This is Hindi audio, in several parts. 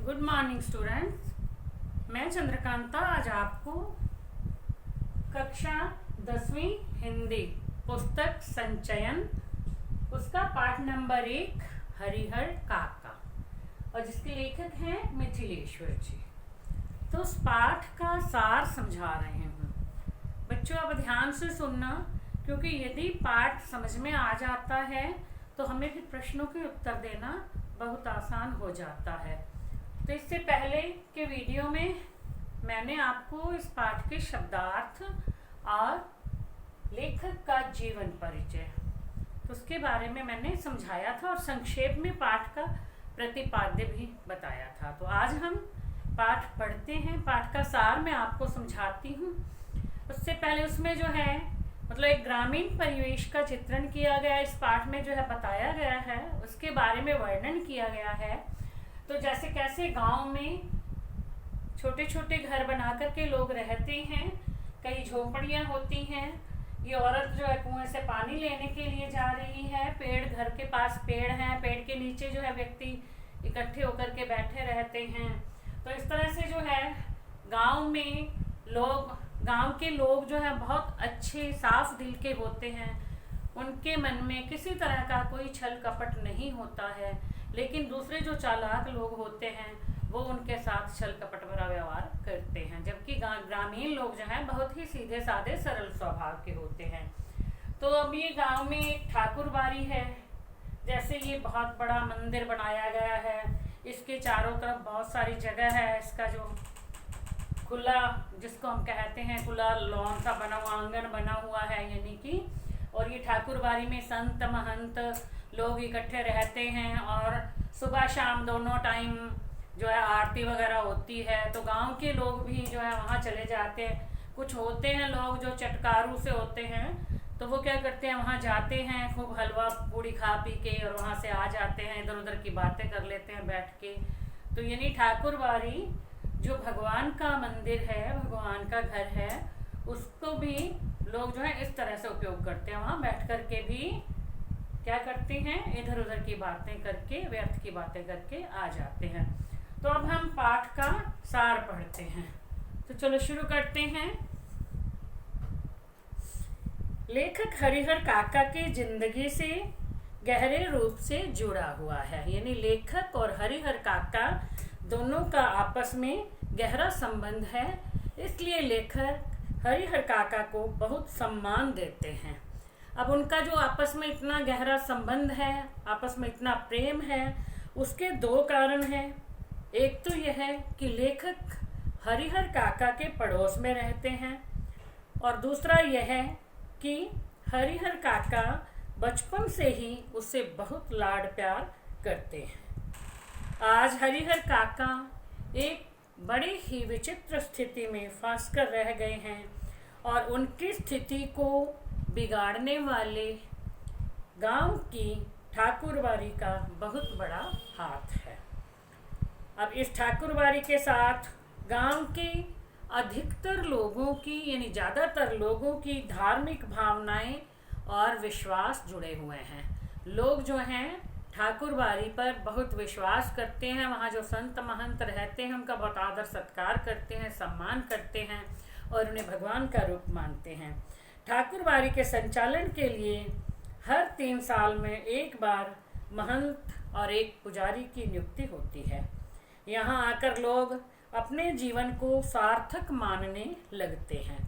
Good morning students. मैं चंद्रकांता आज आपको कक्षा 10वीं हिंदी पुस्तक संचयन उसका पाठ नंबर 1 हरिहर काका और जिसके लेखक हैं मिथिलेश्वर जी। तो उस पाठ का सार समझा रहे हूँ। बच्चों अब ध्यान से सुनना, क्योंकि यदि पाठ समझ में आ जाता है तो हमें फिर प्रश्नों के उत्तर देना बहुत आसान हो जाता है। तो इससे पहले के वीडियो में मैंने आपको इस पाठ के शब्दार्थ और लेखक का जीवन परिचय तो उसके बारे में मैंने समझाया था और संक्षेप में पाठ का प्रतिपाद्य भी बताया था। तो आज हम पाठ पढ़ते हैं। पाठ का सार मैं आपको समझाती हूँ। उससे पहले उसमें जो है मतलब एक ग्रामीण परिवेश का चित्रण किया गया, इस पाठ में जो है बताया गया है, उसके बारे में वर्णन किया गया है। तो जैसे कैसे गांव में छोटे छोटे घर बना कर के लोग रहते हैं, कई झोपड़ियां होती हैं। ये औरत जो है कुएं से पानी लेने के लिए जा रही है, पेड़ घर के पास पेड़ हैं, पेड़ के नीचे जो है व्यक्ति इकट्ठे होकर के बैठे रहते हैं। तो इस तरह से जो है गांव में गांव के लोग जो है बहुत अच्छे साफ दिल के होते हैं। उनके मन में किसी तरह का कोई छल कपट नहीं होता है, लेकिन दूसरे जो चालाक लोग होते हैं वो उनके साथ छल कपट भरा व्यवहार करते हैं। जबकि ग्रामीण लोग जो हैं बहुत ही सीधे साधे सरल स्वभाव के होते हैं। तो अब ये गांव में एक ठाकुरबाड़ी है। जैसे ये बहुत बड़ा मंदिर बनाया गया है, इसके चारों तरफ बहुत सारी जगह है। इसका जो खुला, जिसको हम कहते हैं खुला लॉन सा बना हुआ, आंगन बना हुआ है यानी कि, और ये ठाकुरबाड़ी में संत महंत लोग इकट्ठे रहते हैं और सुबह शाम दोनों टाइम जो है आरती वगैरह होती है। तो गांव के लोग भी जो है वहाँ चले जाते हैं। कुछ होते हैं लोग जो चटकारू से होते हैं, तो वो क्या करते हैं, वहाँ जाते हैं, खूब हलवा पूड़ी खा पी के और वहाँ से आ जाते हैं, इधर उधर की बातें कर लेते हैं बैठ के। तो यानी ठाकुरबाड़ी जो भगवान का मंदिर है, भगवान का घर है, उसको भी लोग जो है इस तरह से उपयोग करते हैं। वहाँ बैठ कर के भी क्या करते हैं, इधर उधर की बातें करके, व्यर्थ की बातें करके आ जाते हैं। तो अब हम पाठ का सार पढ़ते हैं। तो चलो शुरू करते हैं। लेखक हरिहर काका की जिंदगी से गहरे रूप से जुड़ा हुआ है। यानी लेखक और हरिहर काका दोनों का आपस में गहरा संबंध है, इसलिए लेखक हरिहर काका को बहुत सम्मान देते हैं। अब उनका जो आपस में इतना गहरा संबंध है, आपस में इतना प्रेम है, उसके दो कारण हैं। एक तो यह है कि लेखक हरिहर काका के पड़ोस में रहते हैं और दूसरा यह है कि हरिहर काका बचपन से ही उससे बहुत लाड प्यार करते हैं। आज हरिहर काका एक बड़ी ही विचित्र स्थिति में फंस कर रह गए हैं और उनकी स्थिति को बिगाड़ने वाले गांव की ठाकुरबाड़ी का बहुत बड़ा हाथ है। अब इस ठाकुरबाड़ी के साथ गांव के अधिकतर लोगों की यानी ज़्यादातर लोगों की धार्मिक भावनाएं और विश्वास जुड़े हुए हैं। लोग जो हैं ठाकुरबाड़ी पर बहुत विश्वास करते हैं। वहाँ जो संत महंत रहते हैं उनका बहुत आदर सत्कार करते हैं, सम्मान करते हैं और उन्हें भगवान का रूप मानते हैं। ठाकुरबाड़ी के संचालन के लिए हर 3 साल में एक बार महंत और एक पुजारी की नियुक्ति होती है। यहाँ आकर लोग अपने जीवन को सार्थक मानने लगते हैं।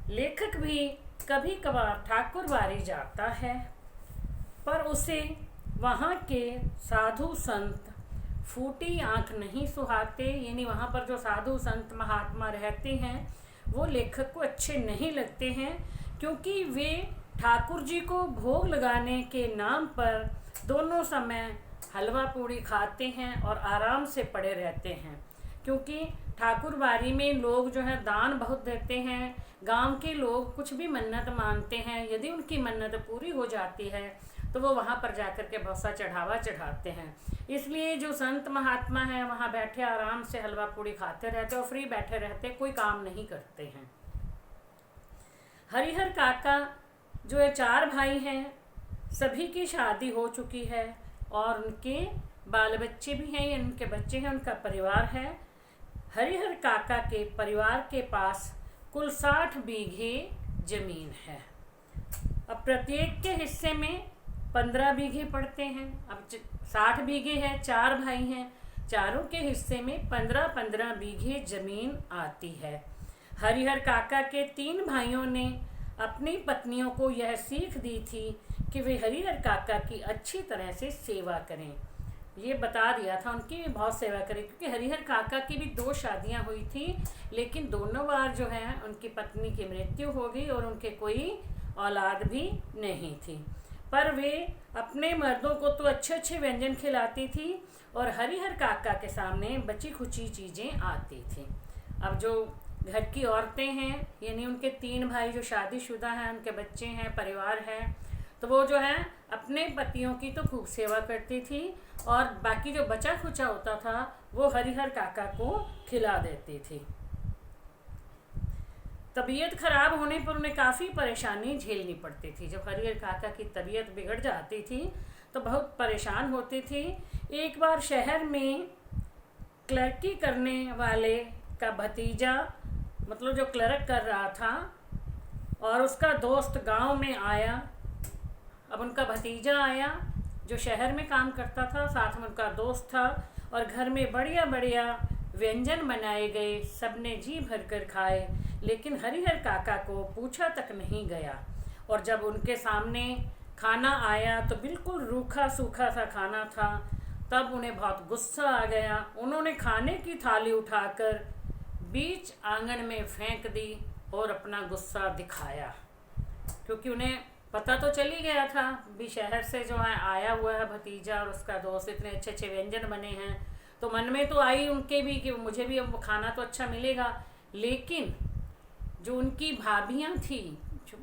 लेखक भी कभी कभार ठाकुरबाड़ी जाता है, पर उसे वहाँ के साधु संत फूटी आंख नहीं सुहाते। यानी वहाँ पर जो साधु संत महात्मा रहते हैं वो लेखक को अच्छे नहीं लगते हैं, क्योंकि वे ठाकुर जी को भोग लगाने के नाम पर दोनों समय हलवा पूड़ी खाते हैं और आराम से पड़े रहते हैं। क्योंकि ठाकुरबाड़ी में लोग जो है दान बहुत देते हैं। गांव के लोग कुछ भी मन्नत मानते हैं, यदि उनकी मन्नत पूरी हो जाती है तो वो वहाँ पर जाकर के बहुत सा चढ़ावा चढ़ाते हैं। इसलिए जो संत महात्मा हैं वहाँ बैठे आराम से हलवा पूड़ी खाते रहते और फ्री बैठे रहते, कोई काम नहीं करते हैं। हरिहर काका जो है 4 भाई हैं, सभी की शादी हो चुकी है और उनके बाल बच्चे भी हैं, उनके बच्चे हैं, उनका परिवार है। हरिहर काका के परिवार के पास कुल 60 बीघे जमीन है। अब प्रत्येक के हिस्से में 15 बीघे पड़ते हैं। अब 60 बीघे है, 4 भाई हैं, चारों के हिस्से में 15-15 बीघे जमीन आती है। हरिहर काका के 3 भाइयों ने अपनी पत्नियों को यह सीख दी थी कि वे हरिहर काका की अच्छी तरह से सेवा करें। ये बता दिया था उनकी भी बहुत सेवा करें, क्योंकि हरिहर काका की भी 2 शादियां हुई थी, लेकिन दोनों बार जो है उनकी पत्नी की मृत्यु हो गई और उनके कोई औलाद भी नहीं थी। पर वे अपने मर्दों को तो अच्छे अच्छे व्यंजन खिलाती थी और हरिहर काका के सामने बची खुची चीज़ें आती थी। अब जो घर की औरतें हैं, यानी उनके 3 भाई जो शादीशुदा हैं, उनके बच्चे हैं, परिवार है, तो वो जो है अपने पतियों की तो खूब सेवा करती थी और बाकी जो बचा खुचा होता था वो हरिहर काका को खिला देती थी। तबीयत खराब होने पर उन्हें काफ़ी परेशानी झेलनी पड़ती थी। जब हरिहर काका की तबीयत बिगड़ जाती थी तो बहुत परेशान होती थी। एक बार शहर में क्लर्की करने वाले का भतीजा, मतलब जो क्लर्क कर रहा था, और उसका दोस्त गांव में आया। अब उनका भतीजा आया जो शहर में काम करता था, साथ में उनका दोस्त था, और घर में बढ़िया बढ़िया व्यंजन बनाए गए। सबने जी भर कर खाए, लेकिन हरिहर काका को पूछा तक नहीं गया। और जब उनके सामने खाना आया तो बिल्कुल रूखा सूखा सा खाना था। तब उन्हें बहुत गुस्सा आ गया। उन्होंने खाने की थाली उठाकर बीच आंगन में फेंक दी और अपना गुस्सा दिखाया, क्योंकि उन्हें पता तो चल ही गया था भी शहर से जो है आया हुआ है भतीजा और उसका दोस्त, इतने अच्छे अच्छे व्यंजन बने हैं, तो मन में तो आई उनके भी कि मुझे भी अब खाना तो अच्छा मिलेगा। लेकिन जो उनकी भाभियाँ थी,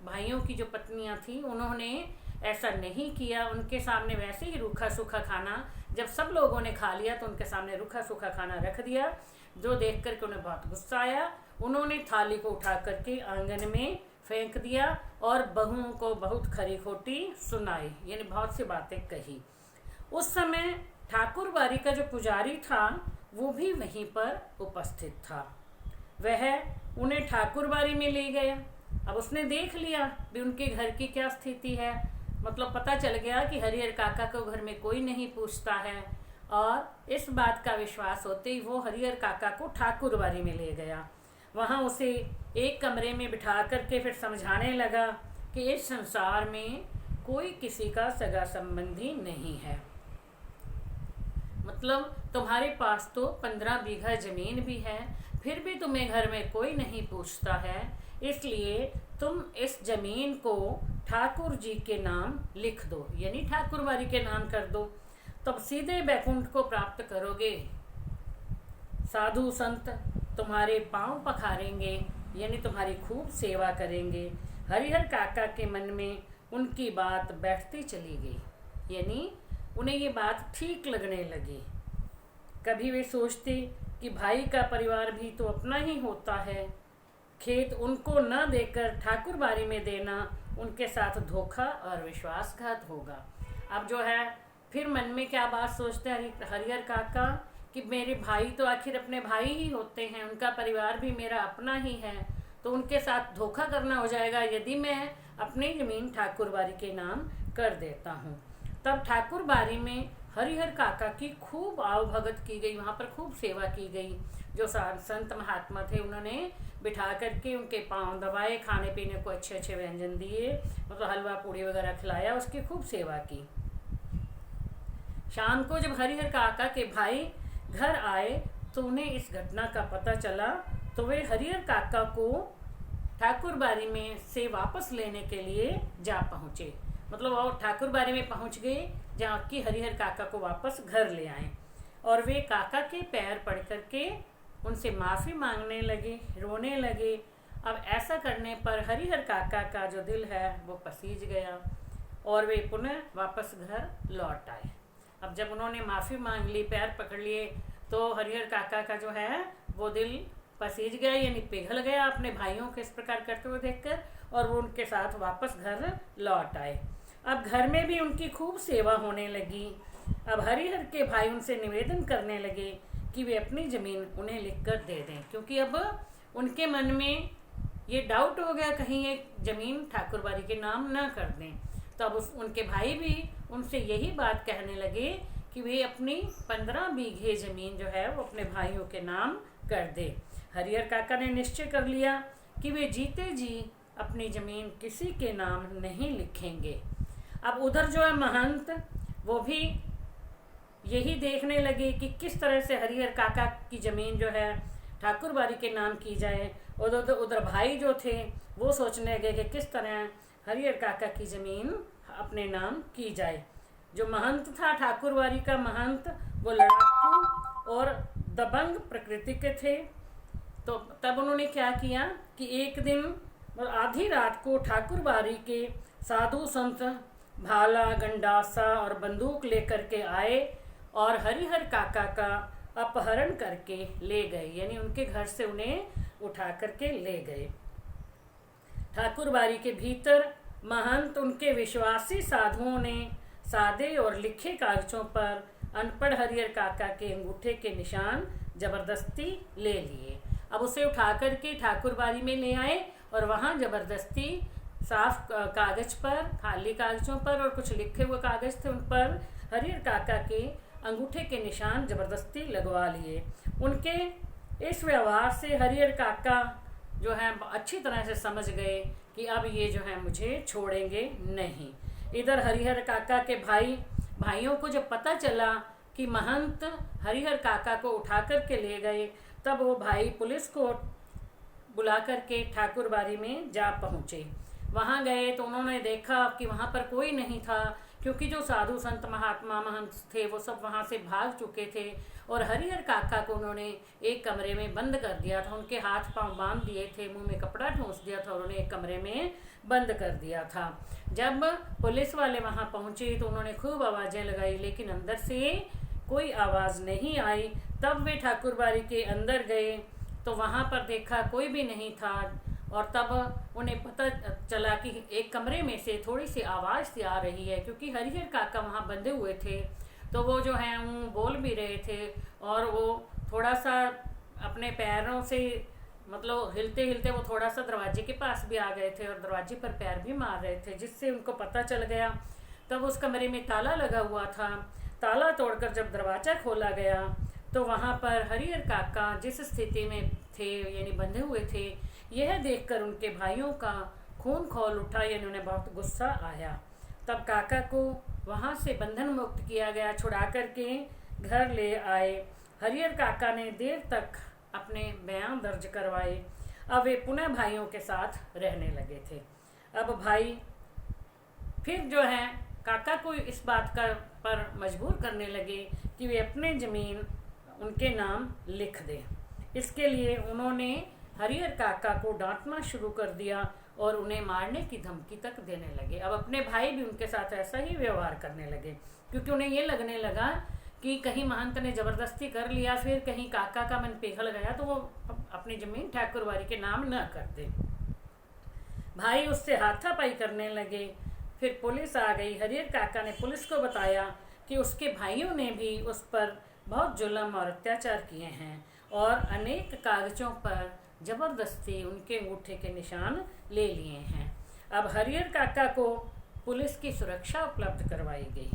भाइयों की जो पत्नियाँ थी, उन्होंने ऐसा नहीं किया। उनके सामने वैसे ही रूखा सूखा खाना, जब सब लोगों ने खा लिया तो उनके सामने रूखा सूखा खाना रख दिया, जो देख करके उन्हें बहुत गुस्सा आया। उन्होंने थाली को उठा करके आंगन में फेंक दिया और बहुओं को बहुत खरी खोटी सुनाई, यानी बहुत सी बातें कही। उस समय ठाकुर बारी का जो पुजारी था वो भी वहीं पर उपस्थित था। वह उन्हें ठाकुर बारी में ले गया। अब उसने देख लिया भी उनके घर की क्या स्थिति है, मतलब पता चल गया कि हरिहर काका को घर में कोई नहीं पूछता है, और इस बात का विश्वास होते ही वो हरिहर काका को ठाकुर बारी में ले गया। वहाँ उसे एक कमरे में बिठा करके फिर समझाने लगा कि इस संसार में कोई किसी का सगा संबंधी नहीं है। मतलब तुम्हारे पास तो 15 बीघा जमीन भी है, फिर भी तुम्हें घर में कोई नहीं पूछता है, इसलिए तुम इस जमीन को ठाकुर जी के नाम लिख दो, यानी ठाकुर बारी के नाम कर दो, तब सीधे बैकुंठ को प्राप्त करोगे। साधु संत तुम्हारे पांव पखारेंगे, यानी तुम्हारी खूब सेवा करेंगे। हरिहर काका के मन में उनकी बात बैठती चली गई, यानी उन्हें ये बात ठीक लगने लगी। कभी वे सोचते कि भाई का परिवार भी तो अपना ही होता है, खेत उनको न देकर ठाकुर बारी में देना उनके साथ धोखा और विश्वासघात होगा। अब जो है फिर मन में क्या बात सोचते हैं हरिहर काका कि मेरे भाई तो आखिर अपने भाई ही होते हैं, उनका परिवार भी मेरा अपना ही है, तो उनके साथ धोखा करना हो जाएगा यदि मैं अपनी जमीन ठाकुर बारी के नाम कर देता हूँ। तब ठाकुर बारी में हरिहर काका की खूब आवभगत की गई, वहाँ पर खूब सेवा की गई। जो संत महात्मा थे उन्होंने बिठा करके उनके पांव दबाए, खाने पीने को अच्छे अच्छे व्यंजन दिए, मतलब हलवा पूड़ी वगैरह खिलाया, उसकी खूब सेवा की। शाम को जब हरिहर काका के भाई घर आए तो उन्हें इस घटना का पता चला, तो वे हरिहर काका को ठाकुर बारी में से वापस लेने के लिए जा पहुँचे। मतलब वो ठाकुर बारी में पहुँच गए जहाँ कि हरिहर काका को वापस घर ले आए, और वे काका के पैर पड़ करके उनसे माफ़ी मांगने लगे, रोने लगे। अब ऐसा करने पर हरिहर काका का जो दिल है वो पसीज गया और वे पुनः वापस घर लौट आए। अब जब उन्होंने माफ़ी मांग ली, पैर पकड़ लिए, तो हरिहर काका का जो है वो दिल पसीज गया, यानी पिघल गया अपने भाइयों को इस प्रकार करते हुए देखकर, और वो उनके साथ वापस घर लौट आए। अब घर में भी उनकी खूब सेवा होने लगी। अब हरिहर के भाई उनसे निवेदन करने लगे कि वे अपनी ज़मीन उन्हें लिखकर दे दें, क्योंकि अब उनके मन में ये डाउट हो गया कहीं ये ज़मीन ठाकुरबाड़ी के नाम ना कर दें। तो अब उनके भाई भी उनसे यही बात कहने लगे कि वे अपनी 15 बीघे ज़मीन जो है वो अपने भाइयों के नाम कर दे। हरिहर काका ने निश्चय कर लिया कि वे जीते जी अपनी ज़मीन किसी के नाम नहीं लिखेंगे। अब उधर जो है महंत वो भी यही देखने लगे कि किस तरह से हरिहर काका की ज़मीन जो है ठाकुरबाड़ी के नाम की जाए। और उधर भाई जो थे वो सोचने लगे कि किस तरह हरिहर काका की ज़मीन अपने नाम की जाए। जो महंत था ठाकुरबाड़ी का महंत, वो लड़ाकू और दबंग प्रकृति के थे। तो तब उन्होंने क्या किया कि एक दिन आधी रात को ठाकुरबाड़ी के साधु संत भाला, गंडासा और बंदूक लेकर के आए और हरिहर काका का अपहरण करके ले गए, यानी उनके घर से उन्हें उठा करके ले गए। ठाकुरबाड़ी के भीतर महंत उनके विश्वासी साधुओं ने सादे और लिखे कागजों पर अनपढ़ हरिहर काका के अंगूठे के निशान जबरदस्ती ले लिए। अब उसे उठा करके ठाकुरबाड़ी में ले आए और वहाँ जबरदस्ती साफ कागज पर, खाली कागजों पर और कुछ लिखे हुए कागज थे उन पर हरिहर काका के अंगूठे के निशान जबरदस्ती लगवा लिए। उनके इस व्यवहार से हरिहर काका जो है अच्छी तरह से समझ गए कि अब ये जो है मुझे छोड़ेंगे नहीं। इधर हरिहर काका के भाइयों को जब पता चला कि महंत हरिहर काका को उठा कर के ले गए, तब वो भाई पुलिस को बुला करके ठाकुरबाड़ी में जा पहुँचे। वहाँ गए तो उन्होंने देखा कि वहाँ पर कोई नहीं था, क्योंकि जो साधु संत महात्मा महंत थे वो सब वहाँ से भाग चुके थे और हरिहर काका को उन्होंने एक कमरे में बंद कर दिया था। उनके हाथ पांव बांध दिए थे, मुंह में कपड़ा ठूंस दिया था और उन्हें एक कमरे में बंद कर दिया था। जब पुलिस वाले वहाँ पहुँचे तो उन्होंने खूब आवाज़ें लगाई, लेकिन अंदर से कोई आवाज़ नहीं आई। तब वे ठाकुरबाड़ी के अंदर गए तो वहाँ पर देखा कोई भी नहीं था और तब उन्हें पता चला कि एक कमरे में से थोड़ी सी आवाज़ सी आ रही है, क्योंकि हरिहर काका वहाँ बंधे हुए थे। तो वो जो है बोल भी रहे थे और वो थोड़ा सा अपने पैरों से मतलब हिलते हिलते वो थोड़ा सा दरवाजे के पास भी आ गए थे और दरवाजे पर पैर भी मार रहे थे, जिससे उनको पता चल गया। तब उस कमरे में ताला लगा हुआ था। ताला तोड़कर जब दरवाज़ा खोला गया तो वहाँ पर हरिहर काका जिस स्थिति में थे, यानी बंधे हुए थे, यह देखकर उनके भाइयों का खून खौल उठा, यानी उन्हें बहुत गुस्सा आया। तब काका को वहाँ से बंधन मुक्त किया गया, छुड़ा करके घर ले आए। हरिहर काका ने देर तक अपने बयान दर्ज करवाए। अब वे पुनः भाइयों के साथ रहने लगे थे। अब भाई फिर जो है काका को इस बात का पर मजबूर करने लगे कि वे अपने ज़मीन उनके नाम लिख दें। इसके लिए उन्होंने हरिहर काका को डांटना शुरू कर दिया और उन्हें मारने की धमकी तक देने लगे। अब अपने भाई भी उनके साथ ऐसा ही व्यवहार करने लगे, क्योंकि उन्हें ये लगने लगा कि कहीं महंत ने ज़बरदस्ती कर लिया, फिर कहीं काका का मन पिघल गया तो वो अपनी ज़मीन ठाकुरबाड़ी के नाम न कर दे। भाई उससे हाथापाई करने लगे। फिर पुलिस आ गई। हरिहर काका ने पुलिस को बताया कि उसके भाइयों ने भी उस पर बहुत जुल्म और अत्याचार किए हैं और अनेक कागज़ों पर ज़बरदस्ती उनके अंगूठे के निशान ले लिए हैं। अब हरिहर काका को पुलिस की सुरक्षा उपलब्ध करवाई गई।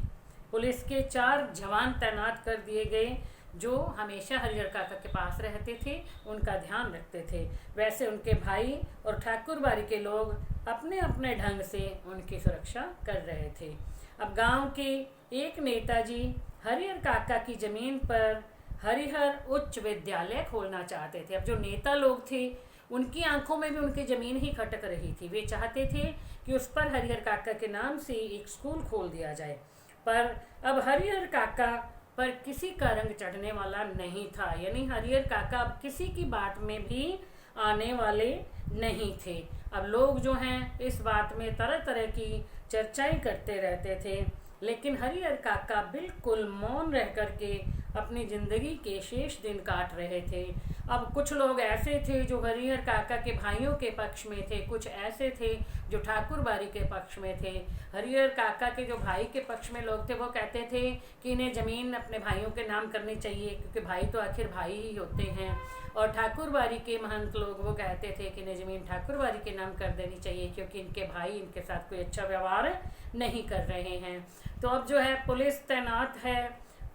पुलिस के 4 जवान तैनात कर दिए गए जो हमेशा हरिहर काका के पास रहते थे, उनका ध्यान रखते थे। वैसे उनके भाई और ठाकुरबाड़ी के लोग अपने अपने ढंग से उनकी सुरक्षा कर रहे थे। अब गांव के एक नेताजी हरिहर काका की ज़मीन पर हरिहर उच्च विद्यालय खोलना चाहते थे। अब जो नेता लोग थे उनकी आंखों में भी उनकी ज़मीन ही खटक रही थी। वे चाहते थे कि उस पर हरिहर काका के नाम से एक स्कूल खोल दिया जाए, पर अब हरिहर काका पर किसी का रंग चढ़ने वाला नहीं था, यानी हरिहर काका अब किसी की बात में भी आने वाले नहीं थे। अब लोग जो हैं इस बात में तरह तरह की चर्चाएं करते रहते थे, लेकिन हरिहर काका बिल्कुल मौन रह करके अपनी ज़िंदगी के शेष दिन काट रहे थे। अब कुछ लोग ऐसे थे जो हरिहर काका के भाइयों के पक्ष में थे, कुछ ऐसे थे जो ठाकुर बारी के पक्ष में थे। हरिहर काका के जो भाई के पक्ष में लोग थे वो कहते थे कि इन्हें ज़मीन अपने भाइयों के नाम करनी चाहिए, क्योंकि भाई तो आखिर भाई ही होते हैं। और ठाकुर बारी के महंत लोग वो कहते थे कि इन्हें ज़मीन ठाकुर बारी के नाम कर देनी चाहिए, क्योंकि इनके भाई इनके साथ कोई अच्छा व्यवहार नहीं कर रहे हैं। तो अब जो है पुलिस तैनात है,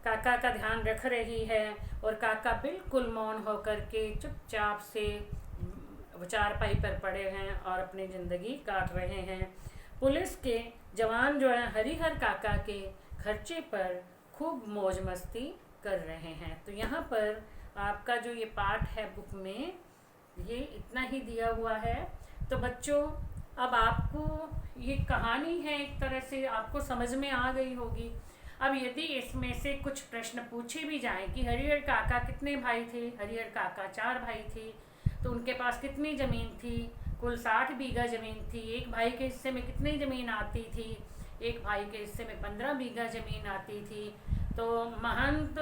काका का ध्यान रख रही है, और काका बिल्कुल मौन होकर के चुपचाप से चारपाई पर पड़े हैं और अपनी ज़िंदगी काट रहे हैं। पुलिस के जवान जो है हरिहर काका के खर्चे पर खूब मौज मस्ती कर रहे हैं। तो यहाँ पर आपका जो ये पाठ है बुक में, ये इतना ही दिया हुआ है। तो बच्चों, अब आपको ये कहानी है एक तरह से आपको समझ में आ गई होगी। अब यदि इसमें से कुछ प्रश्न पूछे भी जाएं कि हरिहर काका कितने भाई थे, हरिहर काका 4 भाई थे, तो उनके पास कितनी ज़मीन थी, कुल 60 बीघा ज़मीन थी। एक भाई के हिस्से में कितनी ज़मीन आती थी, एक भाई के हिस्से में 15 बीघा ज़मीन आती थी। तो महंत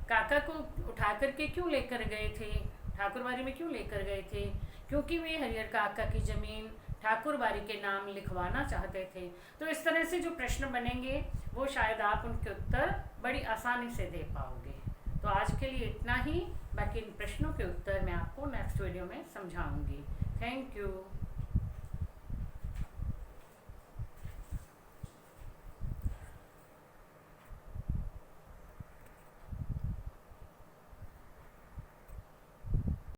काका को उठा करके क्यों लेकर गए थे, ठाकुरबारी में क्यों लेकर गए थे? क्योंकि वे हरिहर काका की ज़मीन ठाकुरबारी के नाम लिखवाना चाहते थे। तो इस तरह से जो प्रश्न बनेंगे वो शायद आप उनके उत्तर बड़ी आसानी से दे पाओगे। तो आज के लिए इतना ही, बाकी इन प्रश्नों के उत्तर मैं आपको नेक्स्ट वीडियो में समझाऊंगी। Thank you.